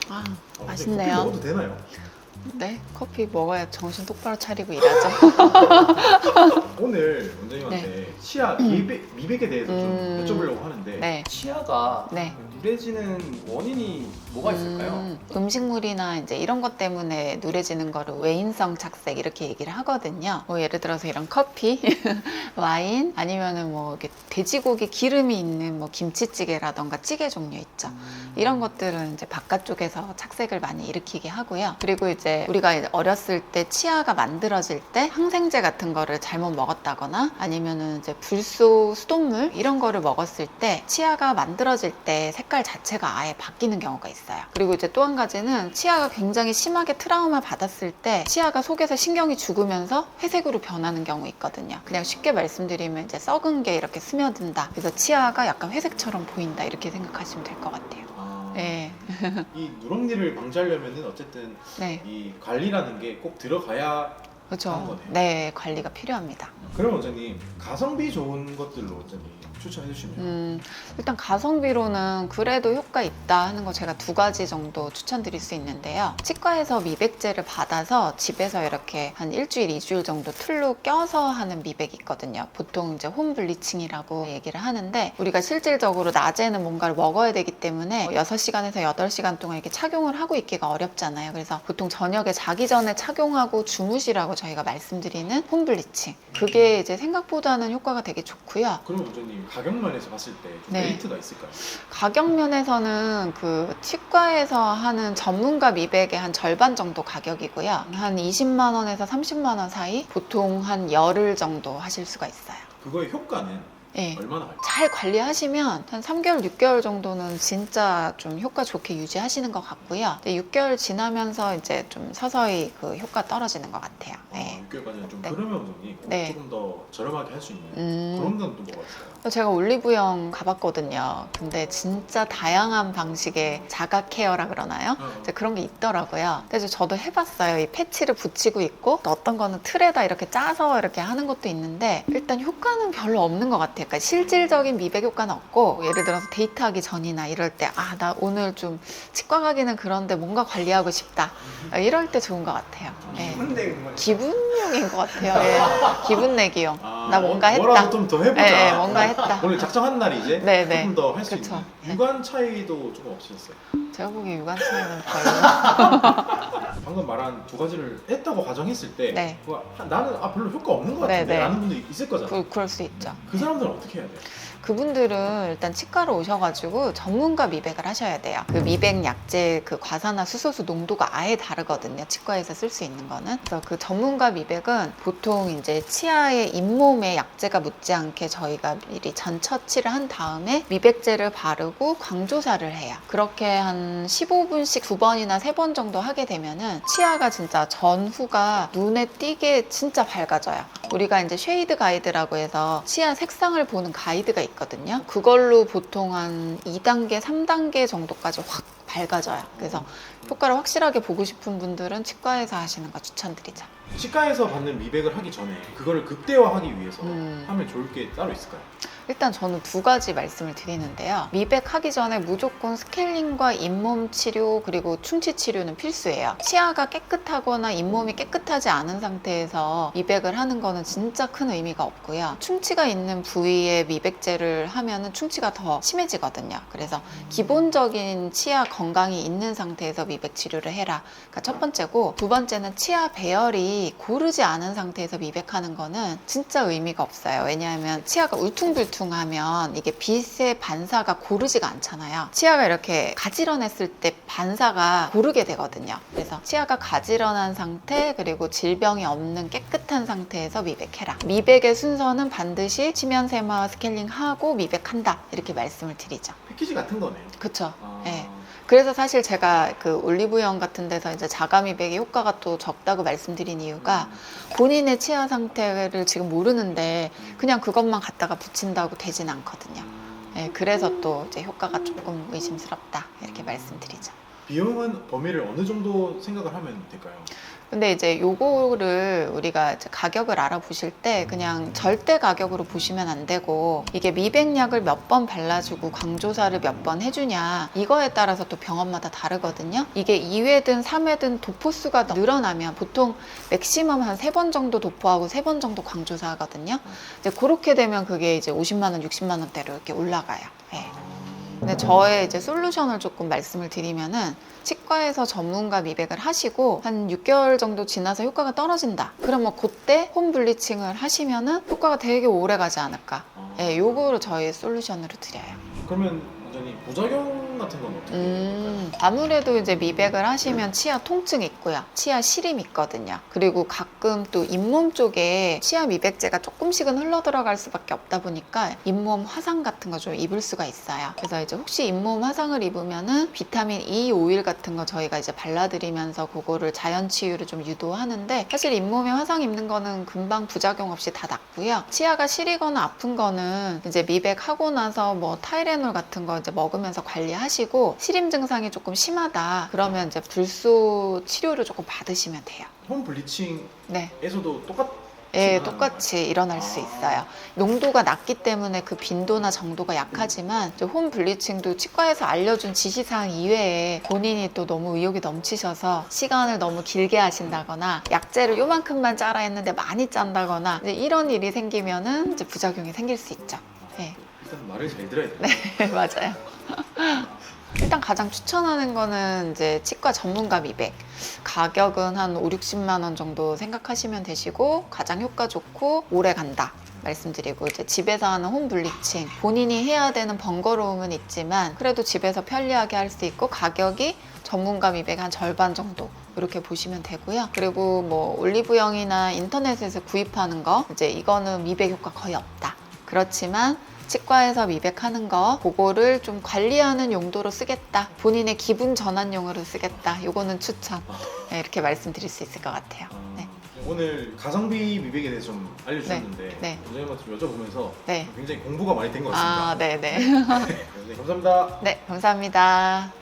아, 커피 맛있네요. 먹어도 되나요? 네, 커피 먹어야 정신 똑바로 차리고 일하죠. 오늘 원장님한테 치아 미백에 대해서 좀 여쭤보려고 하는데 네. 치아가 네. 누래지는 원인이 뭐가 있을까요? 음식물이나 이제 이런 것 때문에 누래지는 거를 외인성 착색 이렇게 얘기를 하거든요. 뭐 예를 들어서 이런 커피, 와인, 아니면은 뭐 이렇게 돼지고기 기름이 있는 뭐 김치찌개라던가 찌개 종류 있죠. 이런 것들은 이제 바깥쪽에서 착색을 많이 일으키게 하고요. 그리고 이제 우리가 이제 어렸을 때 치아가 만들어질 때 항생제 같은 거를 잘못 먹었다거나 아니면은 이제 불소 수돗물 이런 거를 먹었을 때 치아가 만들어질 때 색깔 자체가 아예 바뀌는 경우가 있어요. 그리고 이제 또 한 가지는 치아가 굉장히 심하게 트라우마 받았을 때 치아가 속에서 신경이 죽으면서 회색으로 변하는 경우 있거든요. 그냥 쉽게 말씀드리면 이제 썩은 게 이렇게 스며든다. 그래서 치아가 약간 회색처럼 보인다. 이렇게 생각하시면 될 것 같아요. 네. 이 누렁니를 방지하려면은 어쨌든 네. 이 관리라는 게 꼭 들어가야 하는 그렇죠. 거네요. 네, 관리가 필요합니다. 그럼 원장님 가성비 좋은 것들로 원장님 추천해 주시면 일단 가성비로는 그래도 효과 있다 하는 거 제가 2가지 정도 추천드릴 수 있는데요. 치과에서 미백제를 받아서 집에서 이렇게 한 일주일, 2주일 정도 틀로 껴서 하는 미백이 있거든요. 보통 이제 홈 블리칭이라고 얘기를 하는데 우리가 실질적으로 낮에는 뭔가를 먹어야 되기 때문에 6시간에서 8시간 동안 이렇게 착용을 하고 있기가 어렵잖아요. 그래서 보통 저녁에 자기 전에 착용하고 주무시라고 저희가 말씀드리는 홈 블리칭. 그게 이제 생각보다는 효과가 되게 좋고요. 그럼 원장님 가격면에서 봤을 때 좀 네. 메리트가 있을까요? 가격 면에서는 그 치과에서 하는 전문가 미백의 한 절반 정도 가격이고요. 한 20만 원에서 30만 원 사이 보통 한 열흘 정도 하실 수가 있어요. 그거의 효과는 네. 얼마나 갈까요? 잘 관리하시면 한 3개월, 6개월 정도는 진짜 좀 효과 좋게 유지하시는 것 같고요. 6개월 지나면서 이제 좀 서서히 그 효과 떨어지는 것 같아요. 네. 6개월까지는 좀 네. 그러면 원장님 네. 조금 더 저렴하게 할 수 있는 음. 그런 건 또 뭐가 있어요? 제가 올리브영 가봤거든요. 근데 진짜 다양한 방식의 자가 케어라 그러나요? 이제 그런 게 있더라고요. 그래서 저도 해봤어요. 이 패치를 붙이고 있고 또 어떤 거는 틀에다 이렇게 짜서 이렇게 하는 것도 있는데 일단 효과는 별로 없는 것 같아요. 그러니까 실질적인 미백 효과는 없고 예를 들어서 데이트하기 전이나 이럴 때 아, 나 오늘 좀 치과 가기는 그런데 뭔가 관리하고 싶다. 이럴 때 좋은 것 같아요. 네. 기분용인 것 같아요. 예. 기분 내기용. 나 뭔가 했다. 뭐라도 좀 더 해보자. 네, 뭔가 했다. 오늘 작정한 날 이제 네, 네. 조금 더 할 수 그쵸. 있는 육안 차이도 조금 없으셨어요? 제가 보기엔 육안 차이는 별로. 방금 말한 2가지를 했다고 가정했을 때 네. 나는 별로 효과 없는 것 같은데 네, 네. 라는 분들이 있을 거잖아요. 그럴 수 있죠. 그 사람들은 어떻게 해야 돼요? 그분들은 일단 치과로 오셔가지고 전문가 미백을 하셔야 돼요. 그 미백 약제 그 과산화 수소수 농도가 아예 다르거든요. 치과에서 쓸 수 있는 거는. 그래서 그 전문가 미백은 보통 이제 치아의 잇몸에 약제가 묻지 않게 저희가 미리 전 처치를 한 다음에 미백제를 바르고 광조사를 해요. 그렇게 한 15분씩 2번이나 3번 정도 하게 되면은 치아가 진짜 전후가 눈에 띄게 진짜 밝아져요. 우리가 이제 쉐이드 가이드라고 해서 치아 색상을 보는 가이드가 있거든요. 그걸로 보통 한 2단계, 3단계 정도까지 확 밝아져요. 그래서 효과를 확실하게 보고 싶은 분들은 치과에서 하시는 거 추천드리죠. 치과에서 받는 미백을 하기 전에 그거를 극대화하기 위해서 음. 하면 좋을 게 따로 있을까요? 일단 저는 2가지 말씀을 드리는데요. 미백하기 전에 무조건 스케일링과 잇몸 치료 그리고 충치 치료는 필수예요. 치아가 깨끗하거나 잇몸이 깨끗하지 않은 상태에서 미백을 하는 거는 진짜 큰 의미가 없고요. 충치가 있는 부위에 미백제를 하면은 충치가 더 심해지거든요. 그래서 기본적인 치아 건강이 있는 상태에서 미백 치료를 해라. 그러니까 첫 번째고, 2번째는 치아 배열이 고르지 않은 상태에서 미백하는 거는 진짜 의미가 없어요. 왜냐하면 치아가 울퉁불퉁하면 이게 빛의 반사가 고르지가 않잖아요. 치아가 이렇게 가지런했을 때 반사가 고르게 되거든요. 그래서 치아가 가지런한 상태 그리고 질병이 없는 깨끗한 상태에서 미백해라. 미백의 순서는 반드시 치면세마 스케일링하고 미백한다. 이렇게 말씀을 드리죠. 패키지 같은 거네요. 그쵸? 네. 그래서 사실 제가 그 올리브영 같은 데서 이제 자가 미백의 효과가 또 적다고 말씀드린 이유가 본인의 치아 상태를 지금 모르는데 그냥 그것만 갖다가 붙인다고 되진 않거든요. 네, 그래서 또 이제 효과가 조금 의심스럽다 이렇게 말씀드리죠. 비용은 범위를 어느 정도 생각을 하면 될까요? 근데 이제 요거를 우리가 이제 가격을 알아보실 때 그냥 절대 가격으로 보시면 안 되고, 이게 미백약을 몇 번 발라주고 광조사를 몇 번 해주냐, 이거에 따라서 또 병원마다 다르거든요. 이게 2회든 3회든 도포수가 늘어나면 보통 맥시멈 한 3번 정도 도포하고 3번 정도 광조사 하거든요. 이제 그렇게 되면 그게 이제 50만 원, 60만 원대로 이렇게 올라가요. 네. 근데 저의 이제 솔루션을 조금 말씀을 드리면은, 치과에서 전문가 미백을 하시고 한 6개월 정도 지나서 효과가 떨어진다. 그러면 그때 홈 블리칭을 하시면은 효과가 되게 오래 가지 않을까. 예, 요거를 저희 솔루션으로 드려요. 그러면 완전히 부작용 같은 건 어떻게 될까요? 아무래도 이제 미백을 하시면 치아 통증 있고요. 치아 시림 있거든요. 그리고 가끔 또 잇몸 쪽에 치아 미백제가 조금씩은 흘러 들어갈 수밖에 없다 보니까 잇몸 화상 같은 거 좀 입을 수가 있어요. 그래서 이제 혹시 잇몸 화상을 입으면은 비타민 E 오일 같은 거 저희가 이제 발라드리면서 그거를 자연 치유를 좀 유도하는데, 사실 잇몸에 화상 입는 거는 금방 부작용 없이 다 낫고요. 치아가 시리거나 아픈 거는 이제 미백하고 나서 뭐 타이레놀 같은 거 이제 먹으면서 관리하시고, 시림 증상이 조금 심하다 그러면 이제 불소 치료를 조금 받으시면 돼요. 홈 블리칭에서도 네. 똑같이 예, 하는 똑같이 일어날 수 있어요. 농도가 낮기 때문에 그 빈도나 정도가 약하지만, 이제 홈 블리칭도 치과에서 알려준 지시사항 이외에 본인이 또 너무 의욕이 넘치셔서 시간을 너무 길게 하신다거나 약재를 요만큼만 짜라 했는데 많이 짠다거나, 이제 이런 일이 생기면은 이제 부작용이 생길 수 있죠. 네. 일단 말을 잘 들어야 돼요. 네, 맞아요. 일단 가장 추천하는 거는 이제 치과 전문가 미백. 가격은 한 5, 60만 원 정도 생각하시면 되시고, 가장 효과 좋고 오래 간다 말씀드리고, 이제 집에서 하는 홈 블리칭, 본인이 해야 되는 번거로움은 있지만 그래도 집에서 편리하게 할 수 있고, 가격이 전문가 미백 한 절반 정도 이렇게 보시면 되고요. 그리고 뭐 올리브영이나 인터넷에서 구입하는 거, 이제 이거는 미백 효과 거의 없다. 그렇지만 치과에서 미백하는 거, 그거를 좀 관리하는 용도로 쓰겠다, 본인의 기분 전환용으로 쓰겠다, 요거는 추천. 네, 이렇게 말씀드릴 수 있을 것 같아요. 네. 오늘 가성비 미백에 대해서 좀 알려주셨는데 네. 원장님한테 좀 여쭤보면서 네. 굉장히 공부가 많이 된 것 같습니다. 아, 네네. 네, 감사합니다. 네, 감사합니다.